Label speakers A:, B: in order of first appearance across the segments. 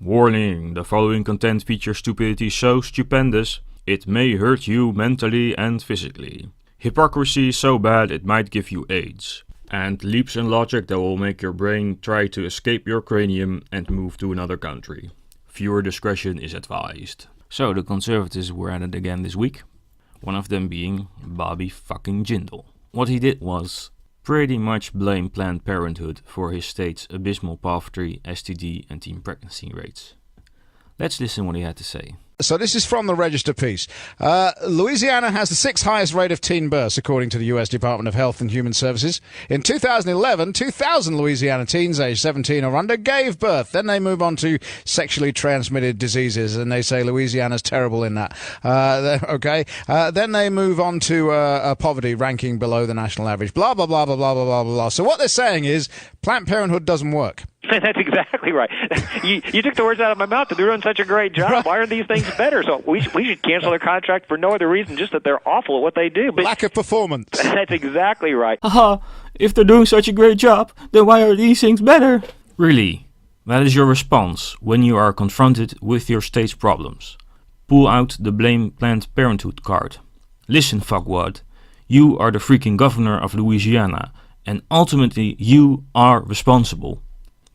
A: Warning, the following content features stupidity so stupendous, it may hurt you mentally and physically. Hypocrisy so bad it might give you AIDS. And leaps in logic that will make your brain try to escape your cranium and move to another country. Viewer discretion is advised. So the Conservatives were at it again this week. One of them being Bobby fucking Jindal. What he did was pretty much blame Planned Parenthood for his state's abysmal poverty, STD and teen pregnancy rates. Let's listen what he had to say.
B: So this is from the Register piece. Louisiana has the 6th highest rate of teen births, according to the U.S. Department of Health and Human Services. In 2011, 2,000 Louisiana teens aged 17 or under gave birth. Then they move on to sexually transmitted diseases, and they say Louisiana's terrible in that. Then they move on to poverty, ranking below the national average. Blah, blah, blah, blah, blah, blah, blah, blah. So what they're saying is Planned Parenthood doesn't work.
C: That's exactly right. You took the words out of my mouth. They're doing such a great job. Why aren't these things better? So we should cancel their contract for no other reason, just that they're awful at what they do. But
B: lack of performance.
C: That's exactly right.
A: Haha, if they're doing such a great job, then why are these things better? Really? That is your response when you are confronted with your state's problems. Pull out the blame Planned Parenthood card. Listen, fuckwad. You are the freaking governor of Louisiana, and ultimately you are responsible.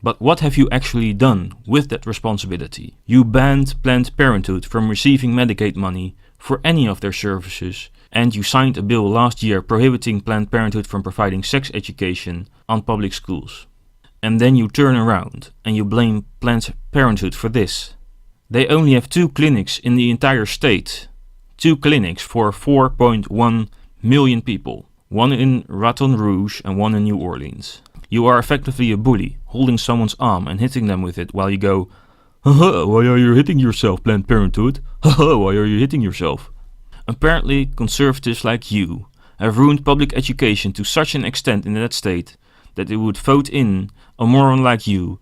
A: But what have you actually done with that responsibility? You banned Planned Parenthood from receiving Medicaid money for any of their services, and you signed a bill last year prohibiting Planned Parenthood from providing sex education on public schools. And then you turn around and you blame Planned Parenthood for this. They only have 2 clinics in the entire state. 2 clinics for 4.1 million people. One in Baton Rouge and one in New Orleans. You are effectively a bully, holding someone's arm and hitting them with it while you go, haha, why are you hitting yourself, Planned Parenthood? Haha, why are you hitting yourself? Apparently, conservatives like you have ruined public education to such an extent in that state that it would vote in a moron like you,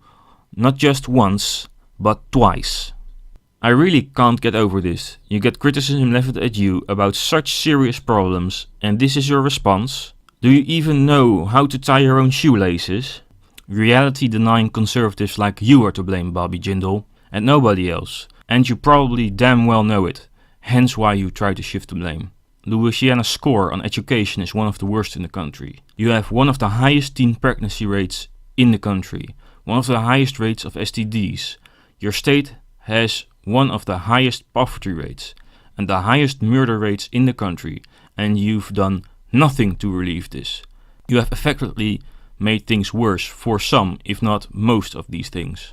A: not just once, but twice. I really can't get over this. You get criticism leveled at you about such serious problems, and this is your response? Do you even know how to tie your own shoelaces? Reality-denying conservatives like you are to blame, Bobby Jindal, and nobody else. And you probably damn well know it, hence why you try to shift the blame. Louisiana's score on education is one of the worst in the country. You have one of the highest teen pregnancy rates in the country, one of the highest rates of STDs. Your state has one of the highest poverty rates, and the highest murder rates in the country, and you've done nothing to relieve this. You have effectively made things worse for some, if not most of these things.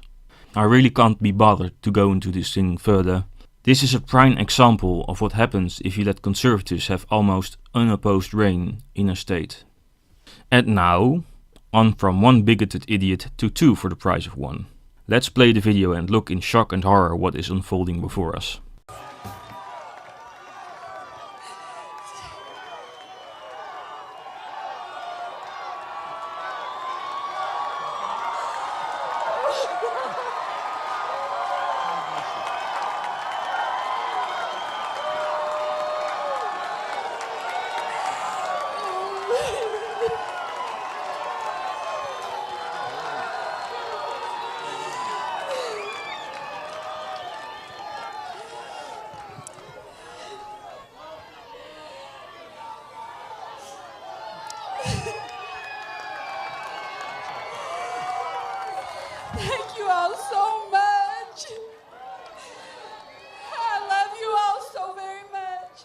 A: I really can't be bothered to go into this thing further. This is a prime example of what happens if you let conservatives have almost unopposed reign in a state. And now, on from 1 bigoted idiot to 2 for the price of 1. Let's play the video and look in shock and horror what is unfolding before us.
D: Thank you all so much. I love you all so very much.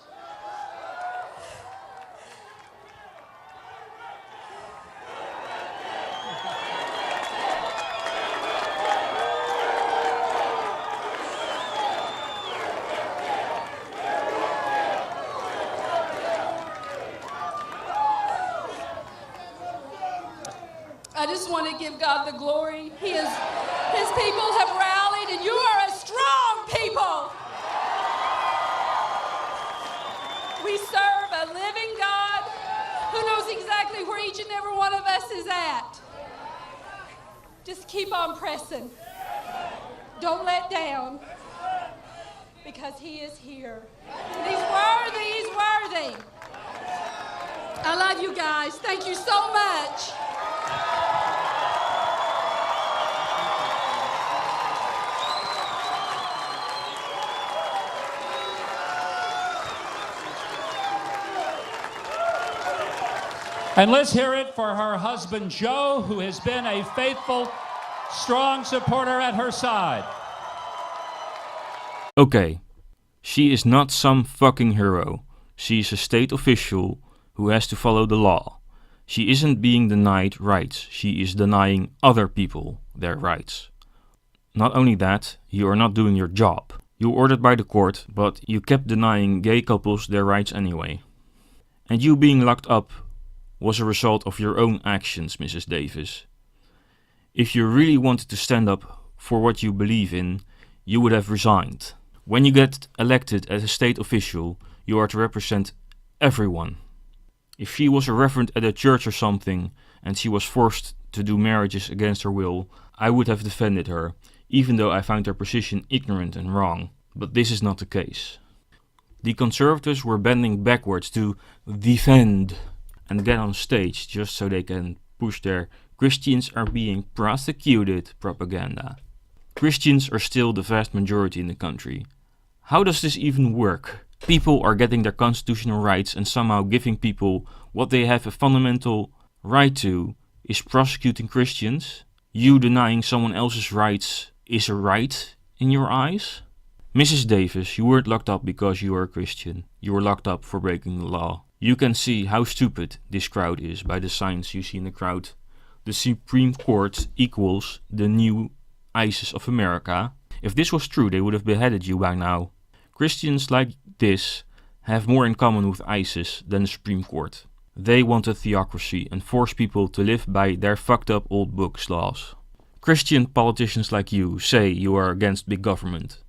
D: I just want to give God the glory. His people have rallied, and you are a strong people. We serve a living God who knows exactly where each and every one of us is at. Just keep on pressing. Don't let down, because He is here. And He's worthy, He's worthy. I love you guys. Thank you so much.
E: And let's hear it for her husband, Joe, who has been a faithful, strong supporter at her side.
A: Okay, she is not some fucking hero. She is a state official who has to follow the law. She isn't being denied rights, she is denying other people their rights. Not only that, you are not doing your job. You were ordered by the court, but you kept denying gay couples their rights anyway. And you being locked up was a result of your own actions, Mrs. Davis. If you really wanted to stand up for what you believe in, you would have resigned. When you get elected as a state official, you are to represent everyone. If she was a reverend at a church or something, and she was forced to do marriages against her will, I would have defended her, even though I found her position ignorant and wrong. But this is not the case. The Conservatives were bending backwards to defend and get on stage just so they can push their Christians are being prosecuted propaganda. Christians are still the vast majority in the country. How does this even work? People are getting their constitutional rights, and somehow giving people what they have a fundamental right to is prosecuting Christians? You denying someone else's rights is a right in your eyes? Mrs. Davis, you weren't locked up because you are a Christian. You were locked up for breaking the law. You can see how stupid this crowd is by the signs you see in the crowd. The Supreme Court equals the new ISIS of America. If this was true, they would have beheaded you by now. Christians like this have more in common with ISIS than the Supreme Court. They want a theocracy and force people to live by their fucked up old books laws. Christian politicians like you say you are against big government.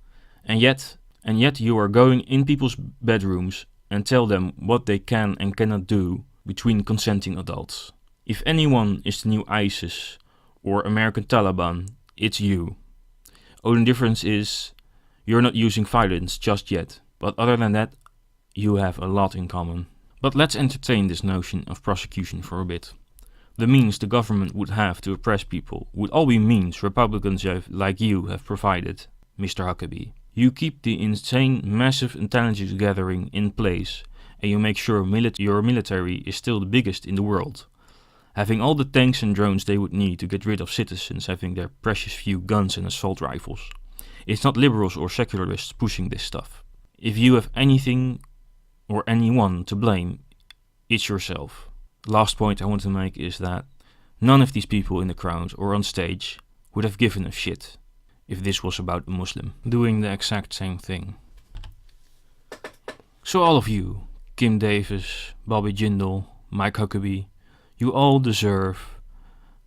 A: And yet you are going in people's bedrooms and tell them what they can and cannot do between consenting adults. If anyone is the new ISIS or American Taliban, it's you. Only difference is you're not using violence just yet, but other than that, you have a lot in common. But let's entertain this notion of prosecution for a bit. The means the government would have to oppress people would all be means Republicans like you have provided, Mr. Huckabee. You keep the insane, massive intelligence gathering in place, and you make sure your military is still the biggest in the world, having all the tanks and drones they would need to get rid of citizens having their precious few guns and assault rifles. It's not liberals or secularists pushing this stuff. If you have anything or anyone to blame, it's yourself. Last point I want to make is that none of these people in the crowd or on stage would have given a shit if this was about a Muslim doing the exact same thing. So all of you, Kim Davis, Bobby Jindal, Mike Huckabee, you all deserve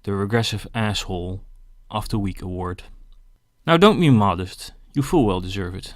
A: the Regressive Asshole of the Week award. Now don't be modest, you full well deserve it.